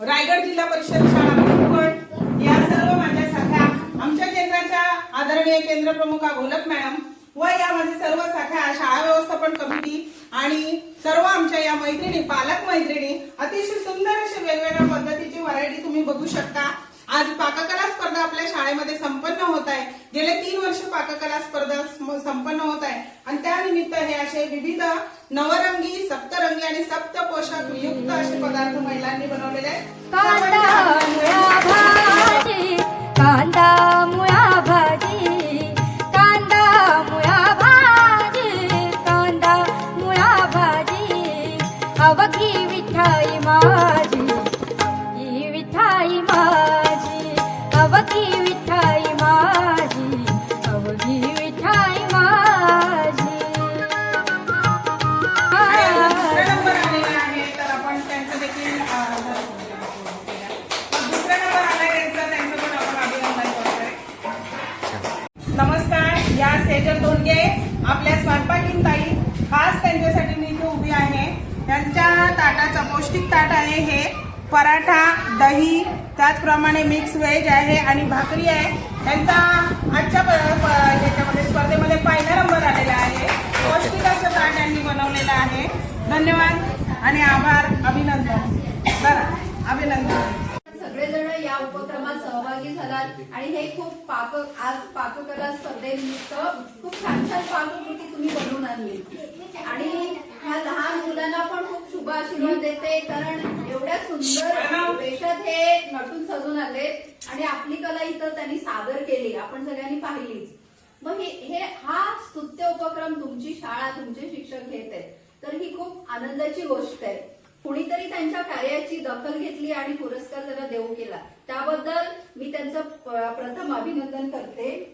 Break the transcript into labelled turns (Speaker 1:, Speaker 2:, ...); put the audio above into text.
Speaker 1: रायगड जिल्हा परिषद शाळा भीमगड या सर्व माझ्या शाखा, आमच्या केंद्राच्या आदरणीय केंद्र प्रमुख घोलप मॅडम व यामध्ये सर्व शाखा, शाळा व्यवस्थापन कमिटी आणि सर्व आमच्या या मैत्रिणी, पालक मैत्रिणी, अतिशय सुंदर अशी वेगवेगळ्या पद्धतीची व्हरायटी तुम्ही बघू शकता। आज पाककला स्पर्धा आपल्या शाळेमध्ये संपन्न होत आहे। गेले 3 वर्ष पाककला स्पर्धा संपन्न होत आहे आणि त्यानिमित्त हे असे विविध नवरंगी, सप्तरंगी आणि सप्त पोषक युक्त असे पदार्थ महिलांनी बनवलेले आहेत।
Speaker 2: कांदा मुळा भाजी, कांदा मुळा भाजी, कांदा मुळा भाजी, अवघी विठाई माझी, ही विठाई माझी, अवघी विठाई माझी, अवघी विठाई माझी।
Speaker 1: दुसरा नंबर आलेला आहे तर आपण त्यांचं देखील दुसरा नंबर आलाय त्यांचं पण आपण अभिनंदन करतोय। नमस्कार, या सेजल दोंडगे आपल्या स्वयंपाकीन ताई, खास त्यांच्यासाठी मी इथे उभी आहे। त्यांच्या ताटाचं पौष्टिक ताट आहे हे, पराठा, दही, त्याचप्रमाणे मिक्स व्हेज आहे आणि भाकरी आहे। त्यांचा आजच्या ह्याच्यामध्ये स्पर्धेमध्ये पहिला नंबर आलेला आहे। पौष्टिक असं ताट त्यांनी बनवलेलं आहे। धन्यवाद आणि आभार, अभिनंदन, बरं अभिनंदन।
Speaker 3: सगळेजण या उपक्रमात सहभागी झालात आणि हे खूप आज पाककला स्पर्धेनिमित्त खूप छान छान पाककृती तुम्ही बनवून आणली आणि ह्या लहान मुलांना पण खूप शुभ आशीर्वाद देते, कारण एवढ्या सुंदर वेशात हे नटून सजून आले आणि आपली कला इथं त्यांनी सादर केली, आपण सगळ्यांनी पाहिलीच। मग हा स्तुत्य उपक्रम तुमची शाळा, तुमचे शिक्षक घेत आहेत, तर ही खूप आनंदाची गोष्ट आहे। कुणीतरी त्यांच्या कार्याची दखल घेतली आणि पुरस्कार त्यांना देऊ केला, त्याबद्दल मी त्यांचं प्रथम अभिनंदन करते।